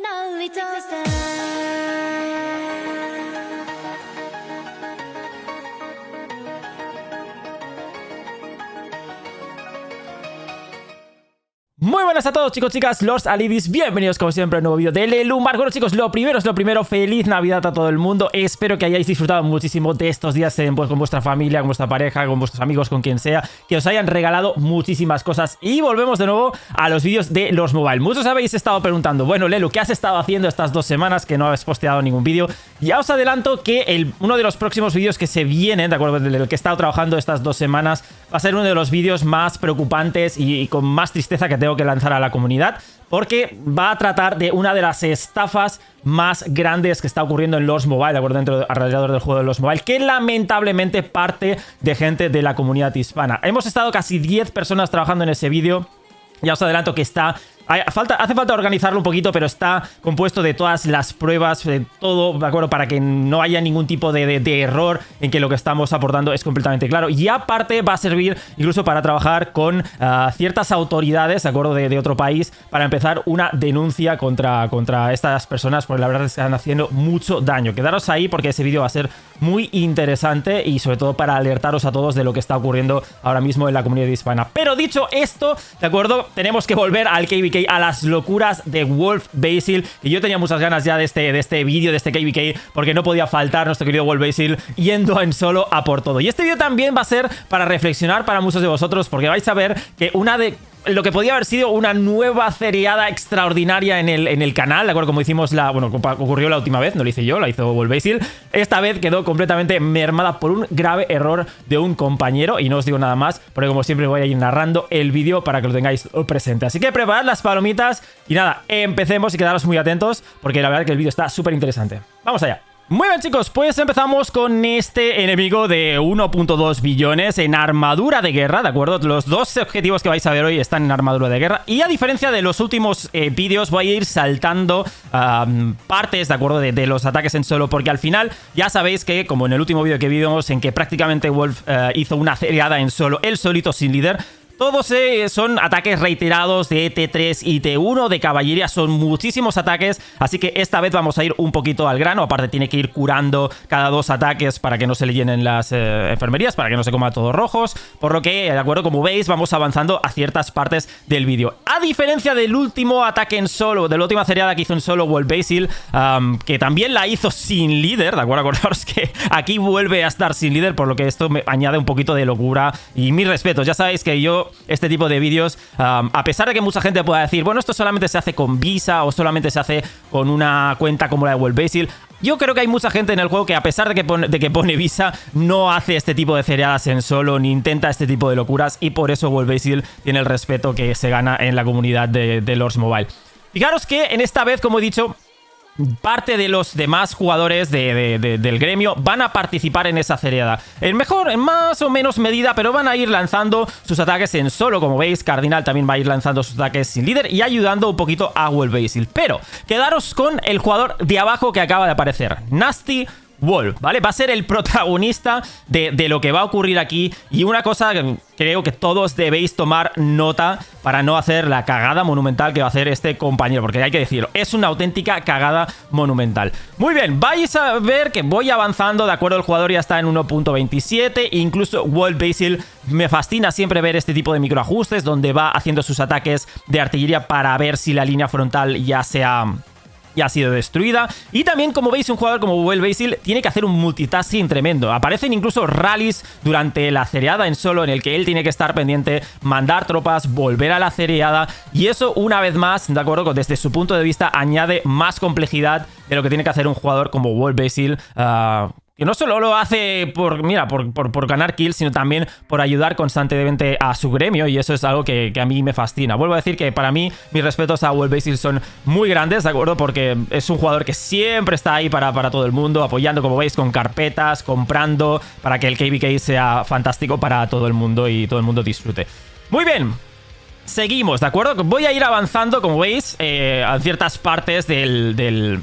now it's all time. Muy buenas a todos, chicos, chicas, los Alidis, bienvenidos como siempre a un nuevo vídeo de Lelumbar. Bueno, chicos, lo primero es lo primero, feliz Navidad a todo el mundo. Espero que hayáis disfrutado muchísimo de estos días pues, con vuestra familia, con vuestra pareja, con vuestros amigos, con quien sea, que os hayan regalado muchísimas cosas. Y volvemos de nuevo a los vídeos de los mobile. Muchos habéis estado preguntando, bueno, Lelu, ¿qué has estado haciendo estas 2 semanas que no has posteado ningún vídeo? Ya os adelanto que uno de los próximos vídeos que se vienen, de acuerdo, del que he estado trabajando estas 2 semanas, va a ser uno de los vídeos más preocupantes y con más tristeza que tengo que lanzar a la comunidad, porque va a tratar de una de las estafas más grandes que está ocurriendo en los mobile, de acuerdo, alrededor del juego de los mobile, que lamentablemente parte de gente de la comunidad hispana. Hemos estado casi 10 personas trabajando en ese vídeo. Ya os adelanto que hace falta organizarlo un poquito, pero está compuesto de todas las pruebas, de todo, ¿de acuerdo? Para que no haya ningún tipo de error en que lo que estamos aportando es completamente claro. Y aparte va a servir incluso para trabajar con ciertas autoridades, ¿de acuerdo? De otro país, para empezar una denuncia contra estas personas, porque la verdad es que están haciendo mucho daño. Quedaros ahí porque ese vídeo va a ser muy interesante y sobre todo para alertaros a todos de lo que está ocurriendo ahora mismo en la comunidad hispana. Pero dicho esto, ¿de acuerdo? Tenemos que volver al KVK, a las locuras de Wolf Basil, y yo tenía muchas ganas ya de este vídeo, de este KVK, porque no podía faltar nuestro querido Wolf Basil yendo en solo a por todo. Y este vídeo también va a ser para reflexionar para muchos de vosotros, porque vais a ver que lo que podía haber sido una nueva cereada extraordinaria en el canal, ¿de acuerdo? Como hicimos ocurrió la última vez, no lo hice yo, la hizo Wolf Basil. Esta vez quedó completamente mermada por un grave error de un compañero, y no os digo nada más, porque como siempre voy a ir narrando el vídeo para que lo tengáis presente. Así que preparad las palomitas y nada, empecemos y quedaros muy atentos, porque la verdad es que el vídeo está súper interesante. Vamos allá. Muy bien, chicos, pues empezamos con este enemigo de 1.2 billones en armadura de guerra, ¿de acuerdo? Los 2 objetivos que vais a ver hoy están en armadura de guerra, y a diferencia de los últimos vídeos voy a ir saltando partes, ¿de acuerdo? De los ataques en solo, porque al final ya sabéis que, como en el último vídeo que vimos, en que prácticamente Wolf hizo una cereada en solo, él solito sin líder. Todos son ataques reiterados de T3 y T1, de caballería, son muchísimos ataques, así que esta vez vamos a ir un poquito al grano. Aparte tiene que ir curando cada 2 ataques para que no se le llenen las enfermerías, para que no se coma todos rojos, por lo que, de acuerdo, como veis, vamos avanzando a ciertas partes del vídeo. A diferencia del último ataque en solo, de la última cereada que hizo en solo Wolf Basil, que también la hizo sin líder, ¿de acuerdo? Acordaos que aquí vuelve a estar sin líder, por lo que esto me añade un poquito de locura, y mis respetos, ya sabéis que yo este tipo de vídeos, a pesar de que mucha gente pueda decir, bueno, esto solamente se hace con Visa o solamente se hace con una cuenta como la de Wolf Basil, yo creo que hay mucha gente en el juego que, a pesar de que pone Visa, no hace este tipo de cereadas en solo, ni intenta este tipo de locuras, y por eso Wolf Basil tiene el respeto que se gana en la comunidad de Lords Mobile. Fijaros que en esta vez, como he dicho, parte de los demás jugadores del gremio van a participar en esa cereada. En más o menos medida, pero van a ir lanzando sus ataques en solo. Como veis, Cardinal también va a ir lanzando sus ataques sin líder y ayudando un poquito a Wolf Basil. Pero quedaros con el jugador de abajo que acaba de aparecer, Nasty Wolf, ¿vale? Va a ser el protagonista de lo que va a ocurrir aquí, y una cosa que creo que todos debéis tomar nota para no hacer la cagada monumental que va a hacer este compañero, porque hay que decirlo, es una auténtica cagada monumental. Muy bien, vais a ver que voy avanzando, ¿de acuerdo? El jugador ya está en 1.27, incluso Wolf Basil, me fascina siempre ver este tipo de microajustes donde va haciendo sus ataques de artillería para ver si la línea frontal ya ha sido destruida. Y también, como veis, un jugador como Wolf Basil tiene que hacer un multitasking tremendo. Aparecen incluso rallies durante la cereada en solo, en el que él tiene que estar pendiente, mandar tropas, volver a la cereada, y eso, una vez más, de acuerdo, desde su punto de vista, añade más complejidad de lo que tiene que hacer un jugador como Wolf Basil, que no solo lo hace por ganar kills, sino también por ayudar constantemente a su gremio, y eso es algo que a mí me fascina. Vuelvo a decir que para mí mis respetos a Wolf Basil son muy grandes, ¿de acuerdo? Porque es un jugador que siempre está ahí para todo el mundo, apoyando, como veis, con carpetas, comprando, para que el KVK sea fantástico para todo el mundo y todo el mundo disfrute. Muy bien. Seguimos, ¿de acuerdo? Voy a ir avanzando, como veis, a ciertas partes del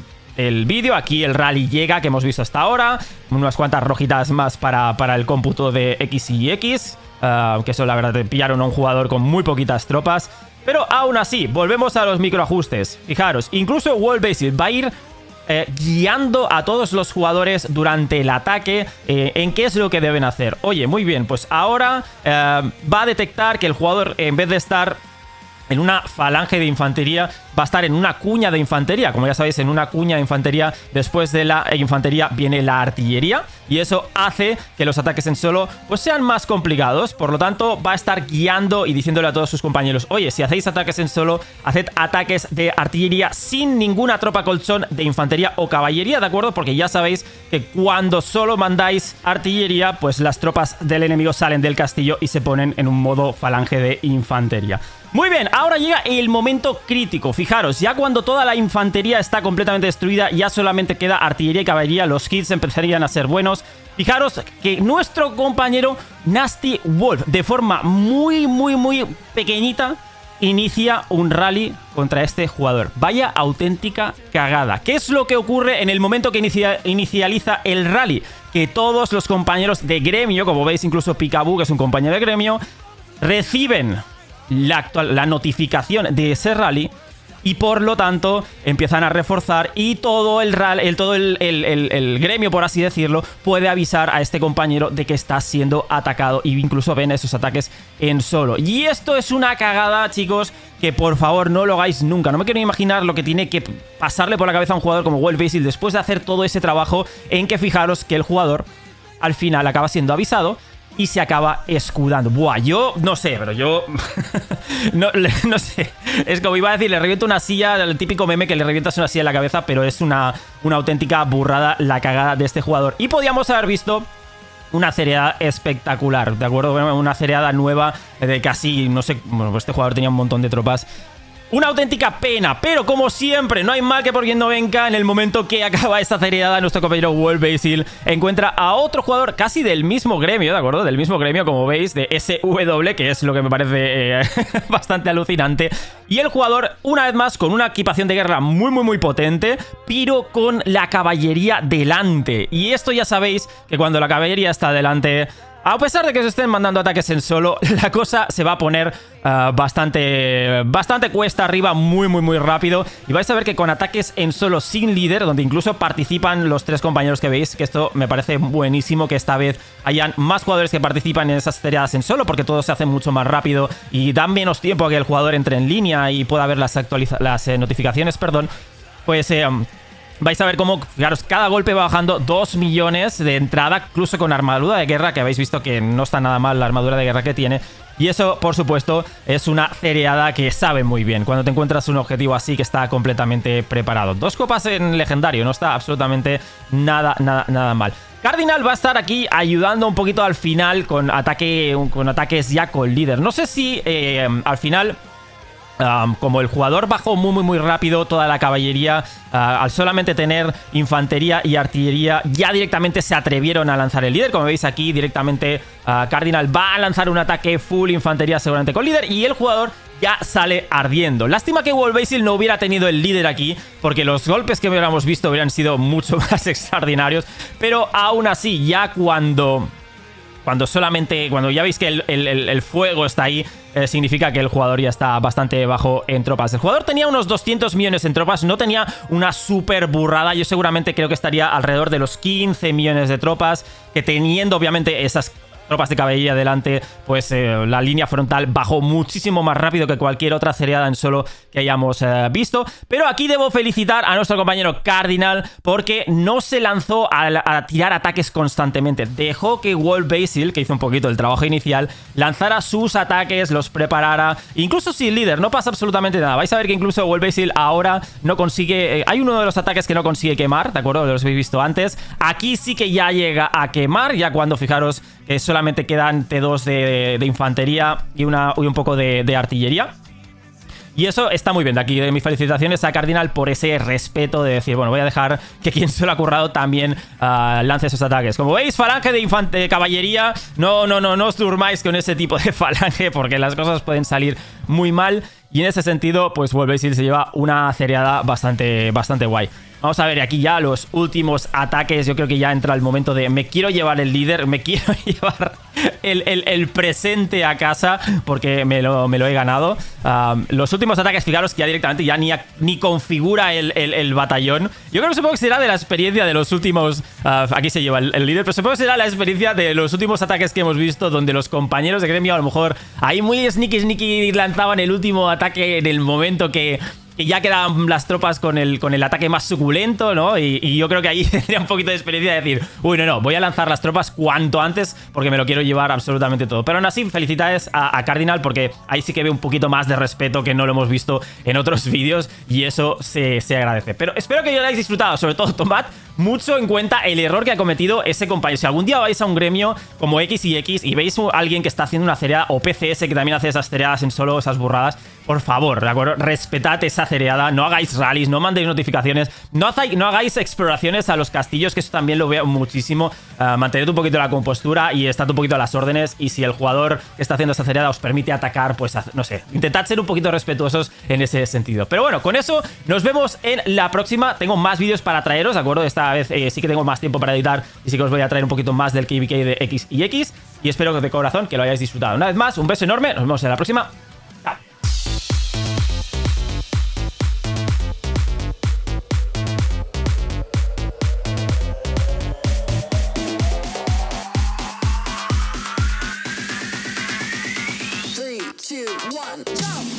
vídeo. Aquí el rally llega, que hemos visto hasta ahora. Unas cuantas rojitas más para el cómputo de X y X, que eso, la verdad, pillaron a un jugador con muy poquitas tropas. Pero aún así, volvemos a los microajustes. Fijaros, incluso World Basil va a ir guiando a todos los jugadores durante el ataque en qué es lo que deben hacer. Oye, muy bien, pues ahora va a detectar que el jugador, en vez de estar en una falange de infantería, va a estar en una cuña de infantería. Como ya sabéis, en una cuña de infantería, después de la infantería viene la artillería, y eso hace que los ataques en solo pues sean más complicados. Por lo tanto, va a estar guiando y diciéndole a todos sus compañeros: oye, si hacéis ataques en solo, haced ataques de artillería sin ninguna tropa colchón de infantería o caballería, ¿de acuerdo? Porque ya sabéis que cuando solo mandáis artillería, pues las tropas del enemigo salen del castillo y se ponen en un modo falange de infantería. Muy bien, ahora llega el momento crítico. Fijaros, ya cuando toda la infantería está completamente destruida, ya solamente queda artillería y caballería, los hits empezarían a ser buenos. Fijaros que nuestro compañero Nasty Wolf, de forma muy pequeñita, inicia un rally contra este jugador. Vaya auténtica cagada. ¿Qué es lo que ocurre en el momento que inicializa el rally? Que todos los compañeros de gremio, como veis, incluso Picaboo, que es un compañero de gremio, reciben la notificación de ese rally, y por lo tanto empiezan a reforzar, y todo el gremio, por así decirlo, puede avisar a este compañero de que está siendo atacado, y incluso ven esos ataques en solo. Y esto es una cagada, chicos, que por favor no lo hagáis nunca. No me quiero imaginar lo que tiene que pasarle por la cabeza a un jugador como World Basil después de hacer todo ese trabajo, en que fijaros que el jugador al final acaba siendo avisado y se acaba escudando. Buah, yo no sé, pero yo no sé. Es como iba a decir, le reviento una silla, el típico meme que le revientas una silla en la cabeza, pero es una auténtica burrada la cagada de este jugador. Y podíamos haber visto una cereada espectacular, ¿de acuerdo? Una cereada nueva de casi, no sé, bueno, pues este jugador tenía un montón de tropas. Una auténtica pena, pero como siempre, no hay mal que por bien no venga. En el momento que acaba esta cereada, nuestro compañero World Basil encuentra a otro jugador casi del mismo gremio, ¿de acuerdo? Del mismo gremio, como veis, de SW, que es lo que me parece bastante alucinante. Y el jugador, una vez más, con una equipación de guerra muy potente, pero con la caballería delante. Y esto ya sabéis que cuando la caballería está delante, a pesar de que se estén mandando ataques en solo, la cosa se va a poner bastante cuesta arriba, muy rápido. Y vais a ver que con ataques en solo sin líder, donde incluso participan los tres compañeros que veis, que esto me parece buenísimo, que esta vez hayan más jugadores que participan en esas tareas en solo, porque todo se hace mucho más rápido y dan menos tiempo a que el jugador entre en línea y pueda ver las notificaciones, perdón. Pues vais a ver cómo, fijaros, cada golpe va bajando 2 millones de entrada, incluso con armadura de guerra, que habéis visto que no está nada mal la armadura de guerra que tiene. Y eso, por supuesto, es una cereada que sabe muy bien cuando te encuentras un objetivo así que está completamente preparado. 2 copas en legendario, no está absolutamente nada mal. Cardinal va a estar aquí ayudando un poquito al final con ataques ya con líder. No sé si al final, como el jugador bajó muy rápido toda la caballería, al solamente tener infantería y artillería, ya directamente se atrevieron a lanzar el líder. Como veis aquí, directamente Cardinal va a lanzar un ataque full infantería seguramente con líder, y el jugador ya sale ardiendo. Lástima que World Basil no hubiera tenido el líder aquí, porque los golpes que hubiéramos visto hubieran sido mucho más extraordinarios. Pero aún así, ya cuando ya veis que el fuego está ahí, significa que el jugador ya está bastante bajo en tropas. El jugador tenía unos 200 millones en tropas, no tenía una super burrada. Yo seguramente creo que estaría alrededor de los 15 millones de tropas, que teniendo obviamente esas tropas de caballería delante, pues la línea frontal bajó muchísimo más rápido que cualquier otra cereada en solo que hayamos visto. Pero aquí debo felicitar a nuestro compañero Cardinal, porque no se lanzó a tirar ataques constantemente. Dejó que World Basil, que hizo un poquito el trabajo inicial, lanzara sus ataques, los preparara, incluso sin líder, no pasa absolutamente nada. Vais a ver que incluso World Basil ahora no consigue, hay uno de los ataques que no consigue quemar, ¿de acuerdo? Los habéis visto antes. Aquí sí que ya llega a quemar, ya cuando, fijaros, que solamente quedan T2 de infantería y un poco de artillería. Y eso está muy bien. De aquí mis felicitaciones a Cardinal por ese respeto de decir, bueno, voy a dejar que quien se lo ha currado también lance esos ataques. Como veis, falange de caballería. No os durmáis con ese tipo de falange, porque las cosas pueden salir muy mal. y en ese sentido, pues World Basil se lleva una cereada bastante guay. Vamos a ver aquí ya los últimos ataques. Yo creo que ya entra el momento de me quiero llevar el líder, me quiero llevar el presente a casa porque me lo he ganado. Los últimos ataques, fijaros que ya directamente ya ni configura el batallón. Yo creo que supongo que será de la experiencia de los últimos... aquí se lleva el líder, pero supongo que será la experiencia de los últimos ataques que hemos visto, donde los compañeros de gremio a lo mejor ahí muy sneaky lanzaban el último ataque en el momento que ya quedaban las tropas con el ataque más suculento, ¿no? Y yo creo que ahí tendría un poquito de experiencia de decir, uy, no, voy a lanzar las tropas cuanto antes porque me lo quiero llevar absolutamente todo. Pero aún así, felicidades a Cardinal porque ahí sí que veo un poquito más de respeto que no lo hemos visto en otros vídeos y eso se agradece. Pero espero que lo hayáis disfrutado, sobre todo tomad mucho en cuenta el error que ha cometido ese compañero. Si algún día vais a un gremio como X y veis a alguien que está haciendo una cereada, o PCS que también hace esas cereadas en solo, esas burradas, por favor, ¿de acuerdo? Respetad esa cereada, no hagáis rallies, no mandéis notificaciones, no hagáis exploraciones a los castillos, que eso también lo veo muchísimo. Mantened un poquito la compostura y estad un poquito a las órdenes, y si el jugador que está haciendo esta cereada os permite atacar, pues no sé, intentad ser un poquito respetuosos en ese sentido. Pero bueno, con eso nos vemos en la próxima. Tengo más vídeos para traeros, ¿de acuerdo? Esta vez sí que tengo más tiempo para editar y sí que os voy a traer un poquito más del KVK de X y X, y espero que de corazón que lo hayáis disfrutado. Una vez más, un beso enorme, nos vemos en la próxima. Chao. 3, 2, 1, jump!